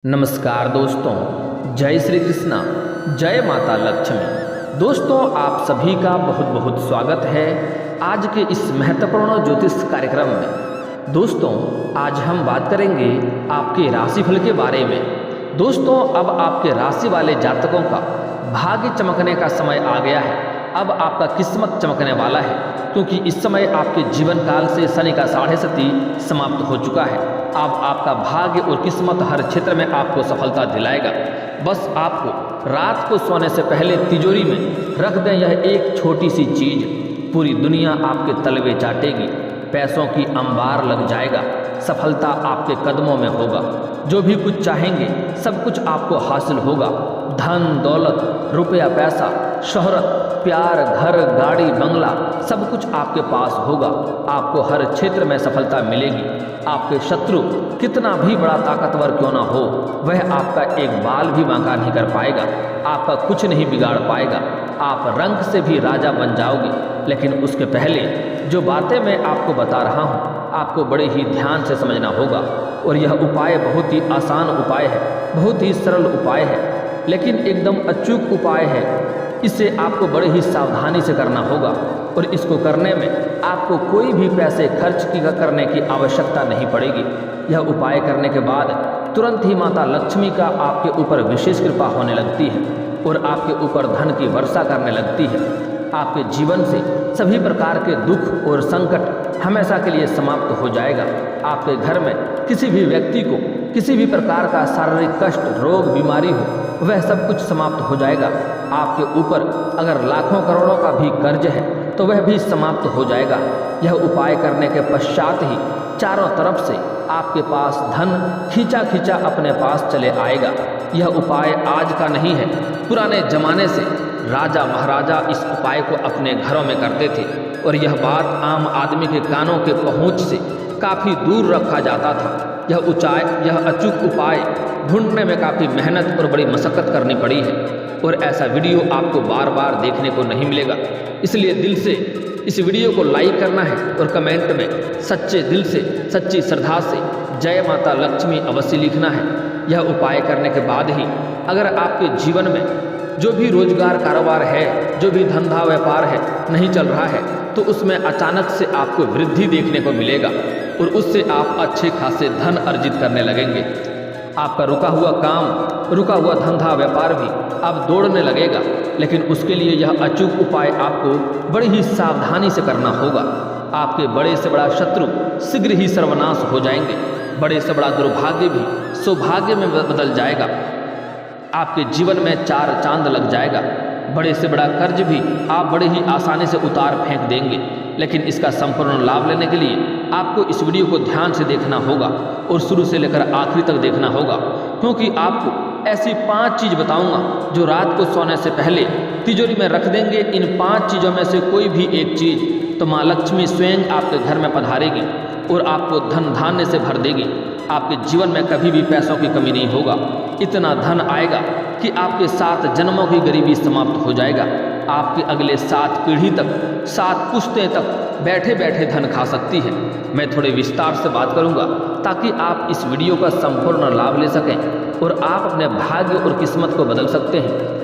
नमस्कार दोस्तों, जय श्री कृष्णा, जय माता लक्ष्मी। दोस्तों, आप सभी का बहुत बहुत स्वागत है आज के इस महत्वपूर्ण ज्योतिष कार्यक्रम में। दोस्तों, आज हम बात करेंगे आपके राशिफल के बारे में। दोस्तों, अब आपके राशि वाले जातकों का भाग्य चमकने का समय आ गया है। अब आपका किस्मत चमकने वाला है, क्योंकि इस समय आपके जीवन काल से शनि का 6.5 समाप्त हो चुका है। अब आपका भाग्य और किस्मत हर क्षेत्र में आपको सफलता दिलाएगा। बस आपको रात को सोने से पहले तिजोरी में रख दें यह एक छोटी सी चीज, पूरी दुनिया आपके तलवे चाटेगी, पैसों की अंबार लग जाएगा, सफलता आपके कदमों में होगा। जो भी कुछ चाहेंगे सब कुछ आपको हासिल होगा। धन दौलत, रुपया पैसा, शोहरत, प्यार, घर, गाड़ी, बंगला, सब कुछ आपके पास होगा। आपको हर क्षेत्र में सफलता मिलेगी। आपके शत्रु कितना भी बड़ा ताकतवर क्यों ना हो, वह आपका एक बाल भी बांका नहीं कर पाएगा, आपका कुछ नहीं बिगाड़ पाएगा। आप रंग से भी राजा बन जाओगे। लेकिन उसके पहले जो बातें मैं आपको बता रहा हूँ, आपको बड़े ही ध्यान से समझना होगा। और यह उपाय बहुत ही आसान उपाय है, बहुत ही सरल उपाय है, लेकिन एकदम अचूक उपाय है। इसे आपको बड़े ही सावधानी से करना होगा, और इसको करने में आपको कोई भी पैसे खर्च करने की आवश्यकता नहीं पड़ेगी। यह उपाय करने के बाद तुरंत ही माता लक्ष्मी का आपके ऊपर विशेष कृपा होने लगती है और आपके ऊपर धन की वर्षा करने लगती है। आपके जीवन से सभी प्रकार के दुख और संकट हमेशा के लिए समाप्त हो जाएगा। आपके घर में किसी भी व्यक्ति को किसी भी प्रकार का शारीरिक कष्ट, रोग, बीमारी हो, वह सब कुछ समाप्त हो जाएगा। आपके ऊपर अगर लाखों करोड़ों का भी कर्ज है तो वह भी समाप्त हो जाएगा। यह उपाय करने के पश्चात ही चारों तरफ से आपके पास धन खींचा खींचा अपने पास चले आएगा। यह उपाय आज का नहीं है, पुराने जमाने से राजा महाराजा इस उपाय को अपने घरों में करते थे, और यह बात आम आदमी के कानों के पहुँच से काफ़ी दूर रखा जाता था। यह अचूक उपाय ढूंढने में काफ़ी मेहनत और बड़ी मशक्क़त करनी पड़ी है, और ऐसा वीडियो आपको बार बार देखने को नहीं मिलेगा। इसलिए दिल से इस वीडियो को लाइक करना है और कमेंट में सच्चे दिल से, सच्ची श्रद्धा से जय माता लक्ष्मी अवश्य लिखना है। यह उपाय करने के बाद ही अगर आपके जीवन में जो भी रोजगार कारोबार है, जो भी धंधा व्यापार है नहीं चल रहा है, तो उसमें अचानक से आपको वृद्धि देखने को मिलेगा, और उससे आप अच्छे खासे धन अर्जित करने लगेंगे। आपका रुका हुआ काम, रुका हुआ धंधा व्यापार भी अब दौड़ने लगेगा। लेकिन उसके लिए यह अचूक उपाय आपको बड़ी ही सावधानी से करना होगा। आपके बड़े से बड़ा शत्रु शीघ्र ही सर्वनाश हो जाएंगे। बड़े से बड़ा दुर्भाग्य भी सौभाग्य में बदल जाएगा। आपके जीवन में चार चांद लग जाएगा। बड़े से बड़ा कर्ज भी आप बड़े ही आसानी से उतार फेंक देंगे। लेकिन इसका संपूर्ण लाभ लेने के लिए आपको इस वीडियो को ध्यान से देखना होगा और शुरू से लेकर आखिरी तक देखना होगा, क्योंकि आपको ऐसी 5 चीज़ बताऊंगा जो रात को सोने से पहले तिजोरी में रख देंगे। इन 5 चीज़ों में से कोई भी एक चीज़ तो माँ लक्ष्मी स्वयं आपके घर में पधारेगी और आपको धन धान्य से भर देगी। आपके जीवन में कभी भी पैसों की कमी नहीं होगा। इतना धन आएगा कि आपके 7 जन्मों की गरीबी समाप्त हो जाएगा। आपके अगले 7 पीढ़ी तक, 7 पुश्तें तक बैठे बैठे धन खा सकती है। मैं थोड़े विस्तार से बात करूंगा ताकि आप इस वीडियो का संपूर्ण लाभ ले सकें और आप अपने भाग्य और किस्मत को बदल सकते हैं।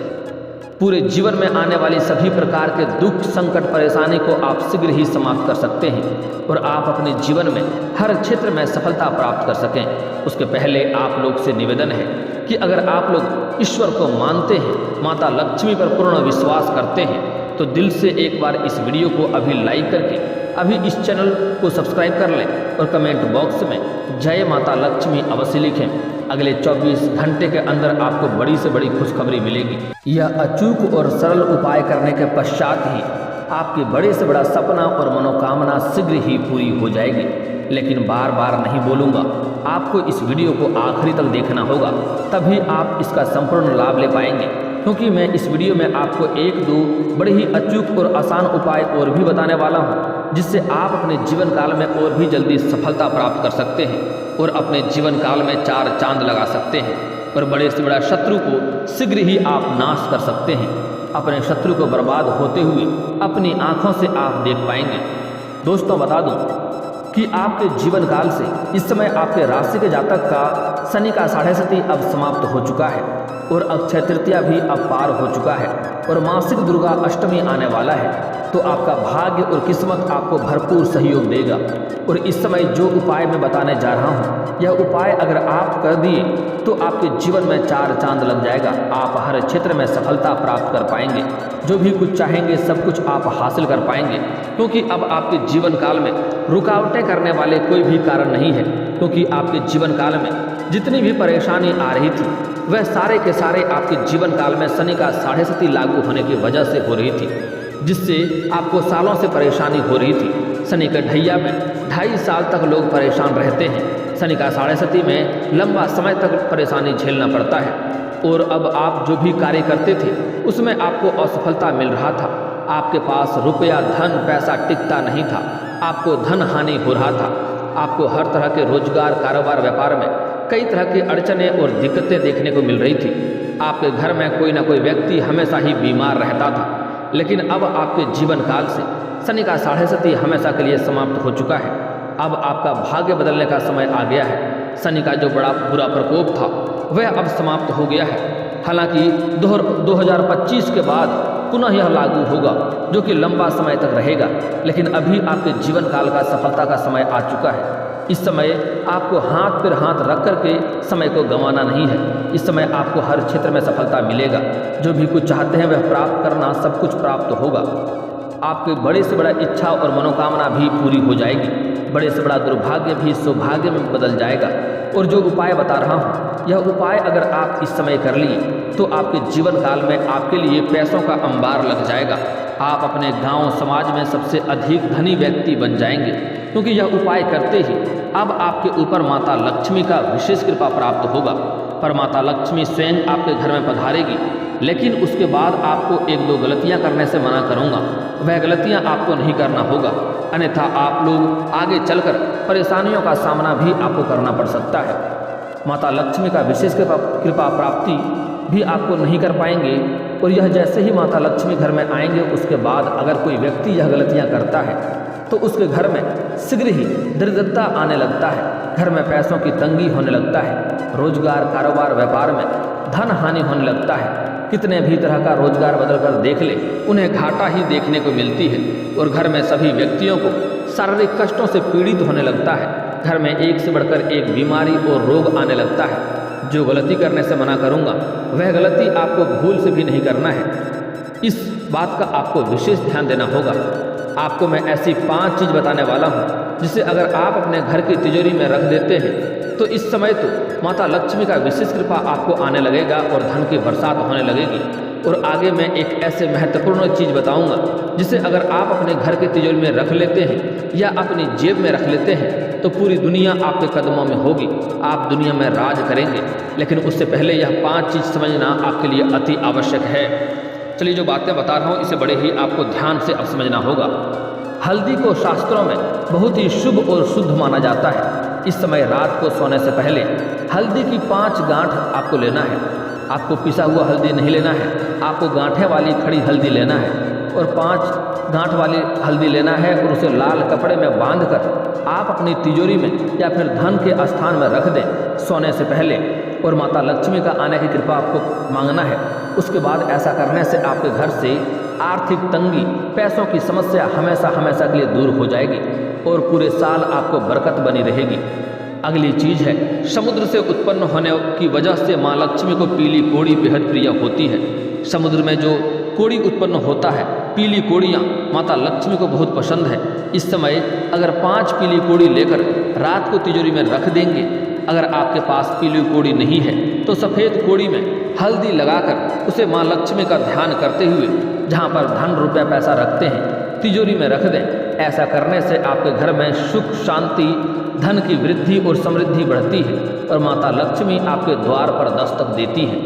पूरे जीवन में आने वाली सभी प्रकार के दुख, संकट, परेशानी को आप शीघ्र ही समाप्त कर सकते हैं और आप अपने जीवन में हर क्षेत्र में सफलता प्राप्त कर सकें। उसके पहले आप लोग से निवेदन है कि अगर आप लोग ईश्वर को मानते हैं, माता लक्ष्मी पर पूर्ण विश्वास करते हैं, तो दिल से एक बार इस वीडियो को अभी लाइक करके अभी इस चैनल को सब्सक्राइब कर लें और कमेंट बॉक्स में जय माता लक्ष्मी अवश्य लिखें। अगले 24 घंटे के अंदर आपको बड़ी से बड़ी खुशखबरी मिलेगी। यह अचूक और सरल उपाय करने के पश्चात ही आपके बड़े से बड़ा सपना और मनोकामना शीघ्र ही पूरी हो जाएगी। लेकिन बार बार नहीं बोलूँगा, आपको इस वीडियो को आखिरी तक देखना होगा, तभी आप इसका संपूर्ण लाभ ले पाएंगे। क्योंकि मैं इस वीडियो में आपको 1-2 बड़े ही अचूक और आसान उपाय और भी बताने वाला हूँ, जिससे आप अपने जीवन काल में और भी जल्दी सफलता प्राप्त कर सकते हैं और अपने जीवन काल में 4 चांद लगा सकते हैं और बड़े से बड़ा शत्रु को शीघ्र ही आप नाश कर सकते हैं। अपने शत्रु को बर्बाद होते हुए अपनी आँखों से आप देख पाएंगे। दोस्तों, बता दूँ कि आपके जीवन काल से इस समय आपके राशि के जातक का शनि का 7.5 अब समाप्त हो चुका है और अक्षय तृतीया भी अब पार हो चुका है और मासिक दुर्गा अष्टमी आने वाला है। तो आपका भाग्य और किस्मत आपको भरपूर सहयोग देगा। और इस समय जो उपाय मैं बताने जा रहा हूँ, यह उपाय अगर आप कर दिए तो आपके जीवन में 4 चांद लग जाएगा। आप हर क्षेत्र में सफलता प्राप्त कर पाएंगे, जो भी कुछ चाहेंगे सब कुछ आप हासिल कर पाएंगे, क्योंकि अब आपके जीवन काल में रुकावटें करने वाले कोई भी कारण नहीं है। क्योंकि आपके जीवन काल में जितनी भी परेशानी आ रही थी वह सारे के सारे आपके जीवन काल में शनि का 7.5 लागू होने की वजह से हो रही थी, जिससे आपको सालों से परेशानी हो रही थी। शनि के ढैया में 2.5 साल तक लोग परेशान रहते हैं। शनि का 7.5 में लंबा समय तक परेशानी झेलना पड़ता है और अब आप जो भी कार्य करते थे उसमें आपको असफलता मिल रहा था। आपके पास रुपया धन पैसा टिकता नहीं था, आपको धन हानि हो रहा था। आपको हर तरह के रोजगार कारोबार व्यापार में कई तरह की अड़चनें और दिक्कतें देखने को मिल रही थी। आपके घर में कोई ना कोई व्यक्ति हमेशा ही बीमार रहता था, लेकिन अब आपके जीवन काल से शनि का 7.5 हमेशा के लिए समाप्त हो चुका है। अब आपका भाग्य बदलने का समय आ गया है। शनि का जो बड़ा बुरा प्रकोप था वह अब समाप्त हो गया है। हालांकि 2025 के बाद पुनः यह लागू होगा, जो कि लंबा समय तक रहेगा, लेकिन अभी आपके जीवन काल का सफलता का समय आ चुका है। इस समय आपको हाथ पर हाथ रख करके समय को गंवाना नहीं है। इस समय आपको हर क्षेत्र में सफलता मिलेगा। जो भी कुछ चाहते हैं वह प्राप्त करना सब कुछ प्राप्त होगा। आपके बड़े से बड़ा इच्छा और मनोकामना भी पूरी हो जाएगी। बड़े से बड़ा दुर्भाग्य भी सौभाग्य में बदल जाएगा। और जो उपाय बता रहा हूँ, यह उपाय अगर आप इस समय कर लिए तो आपके जीवन काल में आपके लिए पैसों का अंबार लग जाएगा। आप अपने गांव समाज में सबसे अधिक धनी व्यक्ति बन जाएंगे, क्योंकि यह उपाय करते ही अब आपके ऊपर माता लक्ष्मी का विशेष कृपा प्राप्त होगा। पर माता लक्ष्मी स्वयं आपके घर में पधारेगी, लेकिन उसके बाद आपको 1-2 गलतियां करने से मना करूंगा। वह गलतियां आपको नहीं करना होगा, अन्यथा आप लोग आगे चलकर परेशानियों का सामना भी आपको करना पड़ सकता है। माता लक्ष्मी का विशेष कृपा प्राप्ति भी आपको नहीं कर पाएंगे। और यह जैसे ही माता लक्ष्मी घर में आएंगे उसके बाद अगर कोई व्यक्ति यह गलतियां करता है तो उसके घर में शीघ्र ही दरिद्रता आने लगता है, घर में पैसों की तंगी होने लगता है, रोजगार कारोबार व्यापार में धन हानि होने लगता है। कितने भी तरह का रोजगार बदल कर देख ले, उन्हें घाटा ही देखने को मिलती है। और घर में सभी व्यक्तियों को शारीरिक कष्टों से पीड़ित होने लगता है। घर में एक से बढ़कर एक बीमारी और रोग आने लगता है। जो गलती करने से मना करूंगा वह गलती आपको भूल से भी नहीं करना है। इस बात का आपको विशेष ध्यान देना होगा। आपको मैं ऐसी 5 चीज़ बताने वाला हूँ जिसे अगर आप अपने घर की तिजोरी में रख देते हैं तो इस समय तो माता लक्ष्मी का विशेष कृपा आपको आने लगेगा और धन की बरसात होने लगेगी। और आगे मैं एक ऐसे महत्वपूर्ण चीज़ बताऊंगा जिसे अगर आप अपने घर के तिजोरी में रख लेते हैं या अपनी जेब में रख लेते हैं तो पूरी दुनिया आपके कदमों में होगी। आप दुनिया में राज करेंगे। लेकिन उससे पहले यह 5 चीज़ समझना आपके लिए अति आवश्यक है। चलिए, जो बातें बता रहा हूँ इसे बड़े ही आपको ध्यान से अब समझना होगा। हल्दी को शास्त्रों में बहुत ही शुभ और शुद्ध माना जाता है। इस समय रात को सोने से पहले हल्दी की 5 गांठ आपको लेना है। आपको पिसा हुआ हल्दी नहीं लेना है, आपको गांठें वाली खड़ी हल्दी लेना है और 5 गांठ वाली हल्दी लेना है और उसे लाल कपड़े में बांधकर आप अपनी तिजोरी में या फिर धन के स्थान में रख दें सोने से पहले। और माता लक्ष्मी का आने की कृपा आपको मांगना है। उसके बाद ऐसा करने से आपके घर से आर्थिक तंगी, पैसों की समस्या हमेशा हमेशा के लिए दूर हो जाएगी और पूरे साल आपको बरकत बनी रहेगी। अगली चीज़ है, समुद्र से उत्पन्न होने की वजह से माँ लक्ष्मी को पीली कोड़ी बेहद प्रिय होती है। समुद्र में जो कोड़ी उत्पन्न होता है, पीली कोड़ियाँ माता लक्ष्मी को बहुत पसंद है। इस समय अगर 5 पीली कोड़ी लेकर रात को तिजोरी में रख देंगे, अगर आपके पास पीली कोड़ी नहीं है तो सफ़ेद कोड़ी में हल्दी लगाकर उसे माँ लक्ष्मी का ध्यान करते हुए जहाँ पर धन रुपया पैसा रखते हैं तिजोरी में रख दें। ऐसा करने से आपके घर में सुख शांति, धन की वृद्धि और समृद्धि बढ़ती है और माता लक्ष्मी आपके द्वार पर दस्तक देती हैं।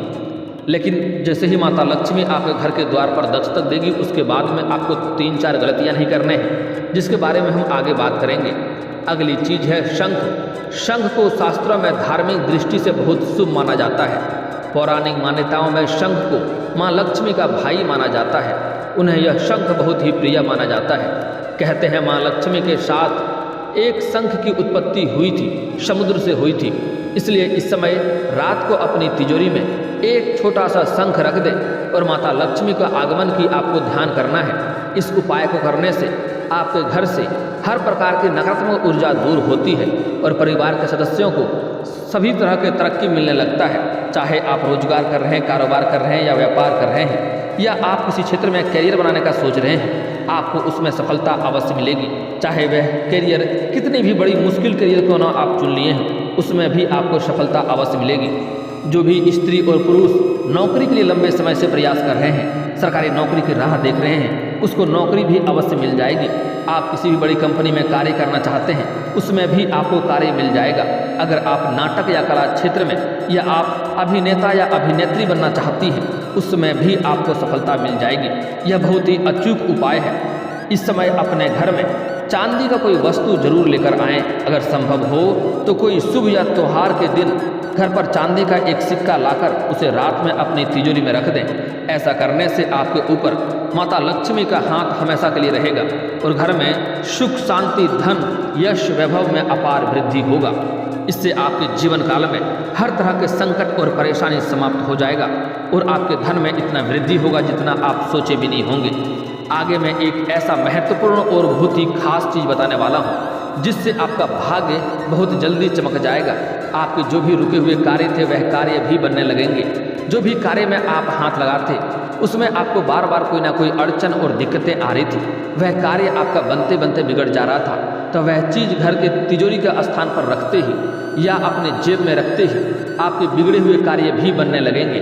लेकिन जैसे ही माता लक्ष्मी आपके घर के द्वार पर दस्तक देगी उसके बाद में आपको 3-4 गलतियां नहीं करने हैं, जिसके बारे में हम आगे बात करेंगे। अगली चीज़ है शंख। शंख को शास्त्रों में धार्मिक दृष्टि से बहुत शुभ माना जाता है। पौराणिक मान्यताओं में शंख को माँ लक्ष्मी का भाई माना जाता है। उन्हें यह शंख बहुत ही प्रिय माना जाता है। कहते हैं माँ लक्ष्मी के साथ एक शंख की उत्पत्ति हुई थी, समुद्र से हुई थी। इसलिए इस समय रात को अपनी तिजोरी में एक छोटा सा शंख रख दें और माता लक्ष्मी का आगमन की आपको ध्यान करना है। इस उपाय को करने से आपके घर से हर प्रकार की नकारात्मक ऊर्जा दूर होती है और परिवार के सदस्यों को सभी तरह के तरक्की मिलने लगता है। चाहे आप रोजगार कर रहे हैं, कारोबार कर रहे हैं या व्यापार कर रहे हैं, या आप किसी क्षेत्र में करियर बनाने का सोच रहे हैं, आपको उसमें सफलता अवश्य मिलेगी। चाहे वह करियर कितनी भी बड़ी मुश्किल करियर क्यों ना आप चुन लिए हैं, उसमें भी आपको सफलता अवश्य मिलेगी। जो भी स्त्री और पुरुष नौकरी के लिए लंबे समय से प्रयास कर रहे हैं, सरकारी नौकरी की राह देख रहे हैं, उसको नौकरी भी अवश्य मिल जाएगी। आप किसी भी बड़ी कंपनी में कार्य करना चाहते हैं, उसमें भी आपको कार्य मिल जाएगा। अगर आप नाटक या कला क्षेत्र में या आप अभिनेता या अभिनेत्री बनना चाहती हैं, उसमें भी आपको सफलता मिल जाएगी। यह बहुत ही अचूक उपाय है। इस समय अपने घर में चांदी का कोई वस्तु जरूर लेकर आएं। अगर संभव हो तो कोई शुभ या त्योहार के दिन घर पर चांदी का एक सिक्का लाकर उसे रात में अपनी तिजोरी में रख दें। ऐसा करने से आपके ऊपर माता लक्ष्मी का हाथ हमेशा के लिए रहेगा और घर में सुख, शांति, धन, यश, वैभव में अपार वृद्धि होगा। इससे आपके जीवन काल में हर तरह के संकट और परेशानी समाप्त हो जाएगा और आपके धन में इतना वृद्धि होगा जितना आप सोचे भी नहीं होंगे। आगे मैं एक ऐसा महत्वपूर्ण और बहुत ही खास चीज़ बताने वाला हूँ जिससे आपका भाग्य बहुत जल्दी चमक जाएगा। आपके जो भी रुके हुए कार्य थे वह कार्य भी बनने लगेंगे। जो भी कार्य में आप हाथ लगाते उसमें आपको बार बार कोई ना कोई अड़चन और दिक्कतें आ रही थी, वह कार्य आपका बनते बनते बिगड़ जा रहा था, तो वह चीज़ घर के तिजोरी के स्थान पर रखते ही या अपने जेब में रखते ही आपके बिगड़े हुए कार्य भी बनने लगेंगे।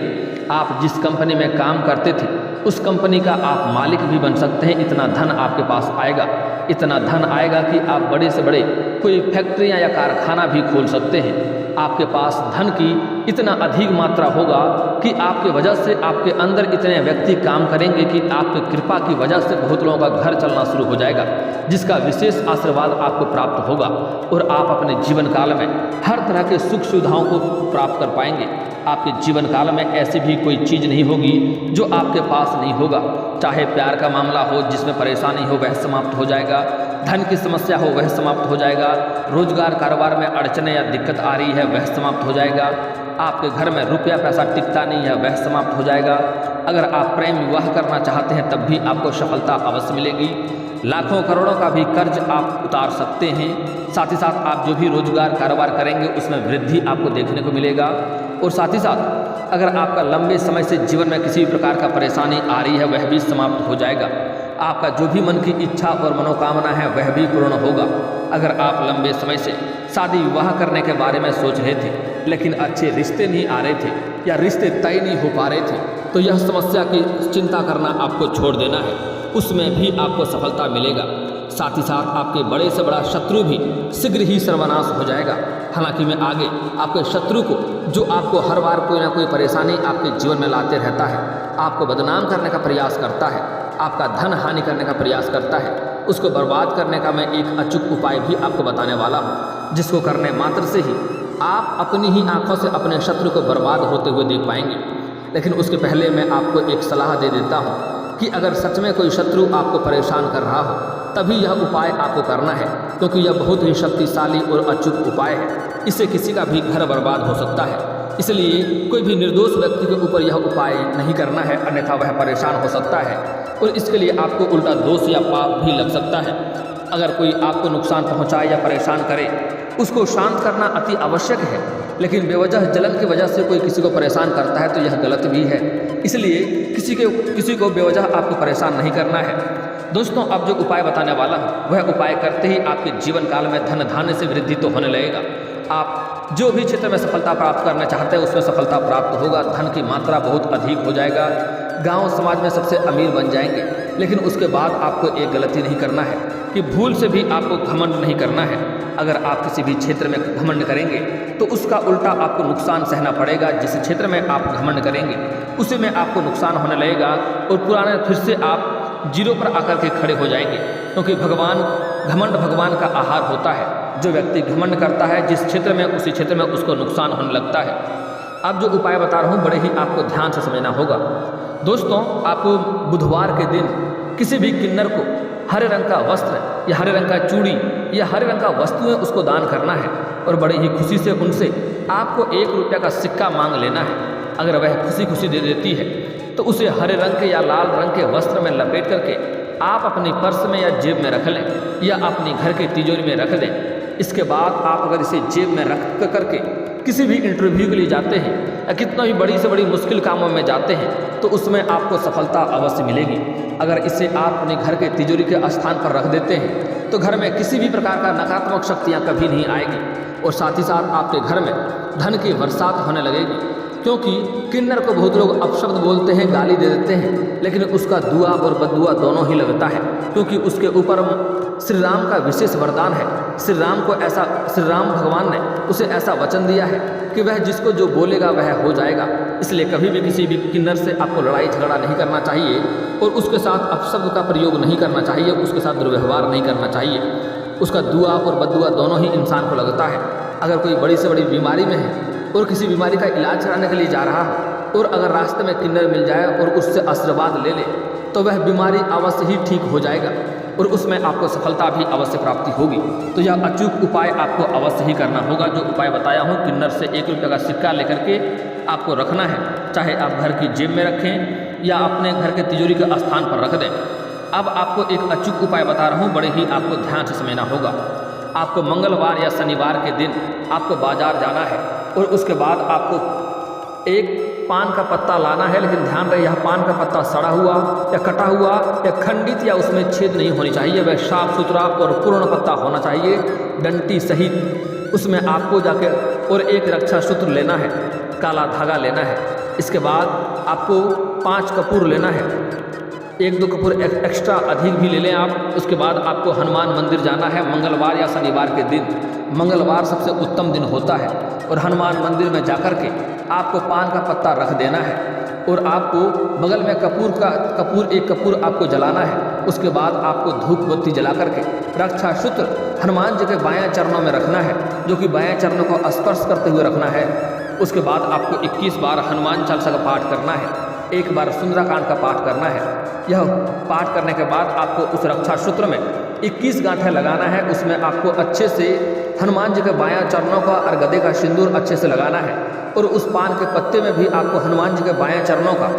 आप जिस कंपनी में काम करते थे उस कंपनी का आप मालिक भी बन सकते हैं। इतना धन आपके पास आएगा, इतना धन आएगा कि आप बड़े से बड़े कोई फैक्ट्रियां या कारखाना भी खोल सकते हैं। आपके पास धन की इतना अधिक मात्रा होगा कि आपके वजह से आपके अंदर इतने व्यक्ति काम करेंगे कि आपकी कृपा की वजह से बहुत लोगों का घर चलना शुरू हो जाएगा, जिसका विशेष आशीर्वाद आपको प्राप्त होगा और आप अपने जीवन काल में हर तरह के सुख सुविधाओं को प्राप्त कर पाएंगे। आपके जीवन काल में ऐसी भी कोई चीज़ नहीं होगी जो आपके पास नहीं होगा। चाहे प्यार का मामला हो जिसमें परेशानी हो वह समाप्त हो जाएगा, धन की समस्या हो वह समाप्त हो जाएगा, रोजगार कारोबार में अड़चने या दिक्कत आ रही है वह समाप्त हो जाएगा, आपके घर में रुपया पैसा टिकता नहीं है वह समाप्त हो जाएगा। अगर आप प्रेम विवाह करना चाहते हैं तब भी आपको सफलता अवश्य मिलेगी। लाखों करोड़ों का भी कर्ज आप उतार सकते हैं। साथ ही साथ आप जो भी रोजगार कारोबार करेंगे उसमें वृद्धि आपको देखने को मिलेगा। और साथ ही साथ अगर आपका लंबे समय से जीवन में किसी भी प्रकार का परेशानी आ रही है वह भी समाप्त हो जाएगा। आपका जो भी मन की इच्छा और मनोकामना है वह भी पूर्ण होगा। अगर आप लंबे समय से शादी विवाह करने के बारे में सोच रहे थे लेकिन अच्छे रिश्ते नहीं आ रहे थे या रिश्ते तय नहीं हो पा रहे थे, तो यह समस्या की चिंता करना आपको छोड़ देना है, उसमें भी आपको सफलता मिलेगा। साथ ही साथ आपके बड़े से बड़ा शत्रु भी शीघ्र ही सर्वनाश हो जाएगा। हालांकि मैं आगे आपके शत्रु को जो आपको हर बार कोई ना कोई परेशानी आपके जीवन में लाते रहता है, आपको बदनाम करने का प्रयास करता है, आपका धन हानि करने का प्रयास करता है, उसको बर्बाद करने का मैं एक अचूक उपाय भी आपको बताने वाला हूँ, जिसको करने मात्र से ही आप अपनी ही आंखों से अपने शत्रु को बर्बाद होते हुए देख पाएंगे। लेकिन उसके पहले मैं आपको एक सलाह दे देता हूँ कि अगर सच में कोई शत्रु आपको परेशान कर रहा हो तभी यह उपाय आपको करना है, क्योंकि यह बहुत ही शक्तिशाली और अचूक उपाय है। इससे किसी का भी घर बर्बाद हो सकता है, इसलिए कोई भी निर्दोष व्यक्ति के ऊपर यह उपाय नहीं करना है, अन्यथा वह परेशान हो सकता है और इसके लिए आपको उल्टा दोष या पाप भी लग सकता है। अगर कोई आपको नुकसान पहुंचाए या परेशान करे उसको शांत करना अति आवश्यक है, लेकिन बेवजह जलन की वजह से कोई किसी को परेशान करता है तो यह गलत भी है। इसलिए किसी को बेवजह आपको परेशान नहीं करना है। दोस्तों, अब जो उपाय बताने वाला हूँ वह उपाय करते ही आपके जीवन काल में धन धान्य से वृद्धि तो होने लगेगा। आप जो भी क्षेत्र में सफलता प्राप्त करना चाहते हैं उसमें सफलता प्राप्त होगा, धन की मात्रा बहुत अधिक हो जाएगा, गांव समाज में सबसे अमीर बन जाएंगे। लेकिन उसके बाद आपको एक गलती नहीं करना है कि भूल से भी आपको घमंड नहीं करना है। अगर आप किसी भी क्षेत्र में घमंड करेंगे तो उसका उल्टा आपको नुकसान सहना पड़ेगा। जिस क्षेत्र में आप घमंड करेंगे उसी में आपको नुकसान होने लगेगा और पुराने फिर से आप जीरो पर आकर के खड़े हो जाएंगे, क्योंकि घमंड भगवान का आहार होता है। जो व्यक्ति घमंड करता है जिस क्षेत्र में उसी क्षेत्र में उसको नुकसान होने लगता है। अब जो उपाय बता रहा हूँ बड़े ही आपको ध्यान से समझना होगा। दोस्तों, आपको बुधवार के दिन किसी भी किन्नर को हरे रंग का वस्त्र या हरे रंग का चूड़ी या हरे रंग का वस्तुएं उसको दान करना है और बड़े ही खुशी से उनसे आपको 1 रुपया का सिक्का मांग लेना है। अगर वह खुशी खुशी दे देती है तो उसे हरे रंग के या लाल रंग के वस्त्र में लपेट करके आप अपनी पर्स में या जेब में रख लें या अपनी घर की तिजोरी में रख दें। इसके बाद आप अगर इसे जेब में रख करके किसी भी इंटरव्यू के लिए जाते हैं या कितना भी बड़ी से बड़ी मुश्किल कामों में जाते हैं तो उसमें आपको सफलता अवश्य मिलेगी। अगर इसे आप अपने घर के तिजोरी के स्थान पर रख देते हैं तो घर में किसी भी प्रकार का नकारात्मक शक्तियाँ कभी नहीं आएगी और साथ ही साथ आपके घर में धन की बरसात होने लगेगी। क्योंकि किन्नर को बहुत लोग अपशब्द बोलते हैं, गाली दे देते हैं, लेकिन उसका दुआ और बददुआ दोनों ही लगता है, क्योंकि उसके ऊपर श्री राम का विशेष वरदान है। श्री राम भगवान ने उसे ऐसा वचन दिया है कि वह जिसको जो बोलेगा वह हो जाएगा। इसलिए कभी भी किसी भी किन्नर से आपको लड़ाई झगड़ा नहीं करना चाहिए और उसके साथ अपशब्द का प्रयोग नहीं करना चाहिए, उसके साथ दुर्व्यवहार नहीं करना चाहिए। उसका दुआ और बददुआ दोनों ही इंसान को लगता है। अगर कोई बड़ी से बड़ी बीमारी में है और किसी बीमारी का इलाज कराने के लिए जा रहा हो और अगर रास्ते में किन्नर मिल जाए और उससे आशीर्वाद ले ले तो वह बीमारी अवश्य ही ठीक हो जाएगा और उसमें आपको सफलता भी अवश्य प्राप्ति होगी। तो यह अचूक उपाय आपको अवश्य ही करना होगा। जो उपाय बताया हूँ, किन्नर से 1 रुपये का सिक्का लेकर के आपको रखना है, चाहे आप घर की जेब में रखें या अपने घर के तिजोरी के स्थान पर रख दें। अब आपको एक अचूक उपाय बता रहा हूँ, बड़े ही आपको ध्यान से समझना होगा। आपको मंगलवार या शनिवार के दिन आपको बाजार जाना है और उसके बाद आपको एक पान का पत्ता लाना है, लेकिन ध्यान रहे यह पान का पत्ता सड़ा हुआ या कटा हुआ या खंडित या उसमें छेद नहीं होनी चाहिए, वह साफ सुथरा और पूर्ण पत्ता होना चाहिए, डंटी सहित। उसमें आपको जाके और एक रक्षा सूत्र लेना है, काला धागा लेना है। इसके बाद आपको 5 कपूर लेना है, 1-2 कपूर एक्स्ट्रा अधिक भी ले लें आप। उसके बाद आपको हनुमान मंदिर जाना है मंगलवार या शनिवार के दिन। मंगलवार सबसे उत्तम दिन होता है और हनुमान मंदिर में जाकर के आपको पान का पत्ता रख देना है और आपको बगल में एक कपूर आपको जलाना है। उसके बाद आपको धूप बत्ती जला करके रक्षा सूत्र हनुमान जी के बायां चरणों में रखना है, जो कि बायां चरणों को स्पर्श करते हुए रखना है। उसके बाद आपको 21 बार हनुमान चालीसा का पाठ करना है, 1 बार सुंदराकांड का पाठ करना है। यह पाठ करने के बाद आपको उस रक्षा सूत्र में 21 गांठें लगाना है। उसमें आपको अच्छे से हनुमान जी के बायां चरणों का और गदे का सिंदूर अच्छे से लगाना है और उस पान के पत्ते में भी आपको हनुमान जी के बायां चरणों का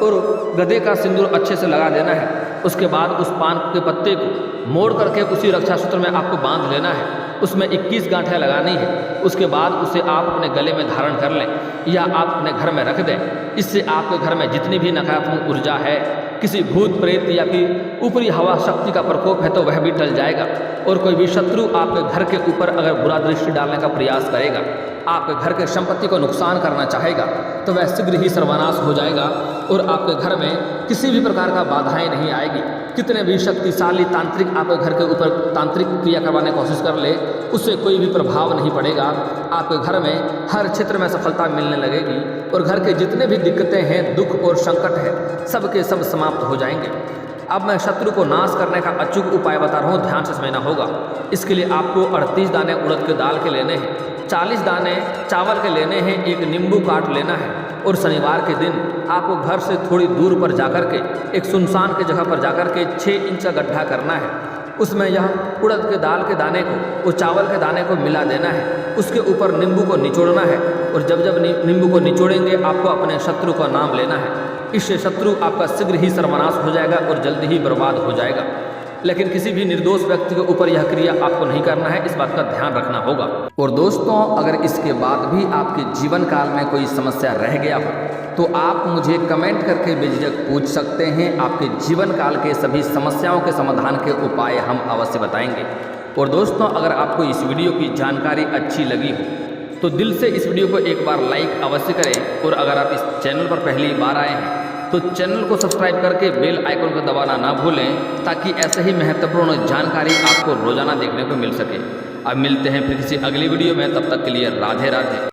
और गदे का सिंदूर अच्छे से लगा देना है। उसके बाद उस पान के पत्ते को मोड़ करके उसी रक्षा सूत्र में आपको बांध लेना है, उसमें 21 गांठें लगानी है। उसके बाद उसे आप अपने गले में धारण कर लें या आप अपने घर में रख दें। इससे आपके घर में जितनी भी नकारात्मक ऊर्जा है, किसी भूत प्रेत या फिर ऊपरी हवा शक्ति का प्रकोप है तो वह भी टल जाएगा और कोई भी शत्रु आपके घर के ऊपर अगर बुरा दृष्टि डालने का प्रयास करेगा, आपके घर के संपत्ति को नुकसान करना चाहेगा तो वह शीघ्र ही सर्वनाश हो जाएगा और आपके घर में किसी भी प्रकार का बाधाएं नहीं आएगी। कितने भी शक्तिशाली तांत्रिक आपके घर के ऊपर तांत्रिक क्रिया करवाने की कोशिश कर ले, उससे कोई भी प्रभाव नहीं पड़ेगा। आपके घर में हर क्षेत्र में सफलता मिलने लगेगी और घर के जितने भी दिक्कतें हैं, दुख और संकट है, सबके सब समाप्त हो जाएंगे। अब मैं शत्रु को नाश करने का अचूक उपाय बता रहा हूँ, ध्यान से समझना होगा। इसके लिए आपको 38 दाने उड़द के दाल के लेने हैं, 40 दाने चावल के लेने हैं, 1 नींबू काट लेना है और शनिवार के दिन आपको घर से थोड़ी दूर पर जाकर के एक सुनसान की जगह पर जाकर के 6 इंच का गड्ढा करना है। उसमें यह उड़द के दाल के दाने को और चावल के दाने को मिला देना है। उसके ऊपर नींबू को निचोड़ना है और जब जब नींबू को निचोड़ेंगे आपको अपने शत्रु का नाम लेना है। इससे शत्रु आपका शीघ्र ही सर्वनाश हो जाएगा और जल्दी ही बर्बाद हो जाएगा। लेकिन किसी भी निर्दोष व्यक्ति के ऊपर यह क्रिया आपको नहीं करना है, इस बात का ध्यान रखना होगा। और दोस्तों, अगर इसके बाद भी आपके जीवन काल में कोई समस्या रह गया हो तो आप मुझे कमेंट करके बेझिझक पूछ सकते हैं। आपके जीवन काल के सभी समस्याओं के समाधान के उपाय हम अवश्य बताएंगे। और दोस्तों, अगर आपको इस वीडियो की जानकारी अच्छी लगी हो तो दिल से इस वीडियो को एक बार लाइक अवश्य करें और अगर आप इस चैनल पर पहली बार आए हैं तो चैनल को सब्सक्राइब करके बेल आइकन को दबाना ना भूलें, ताकि ऐसे ही महत्वपूर्ण जानकारी आपको रोजाना देखने को मिल सके। अब मिलते हैं फिर किसी अगली वीडियो में, तब तक के लिए राधे राधे।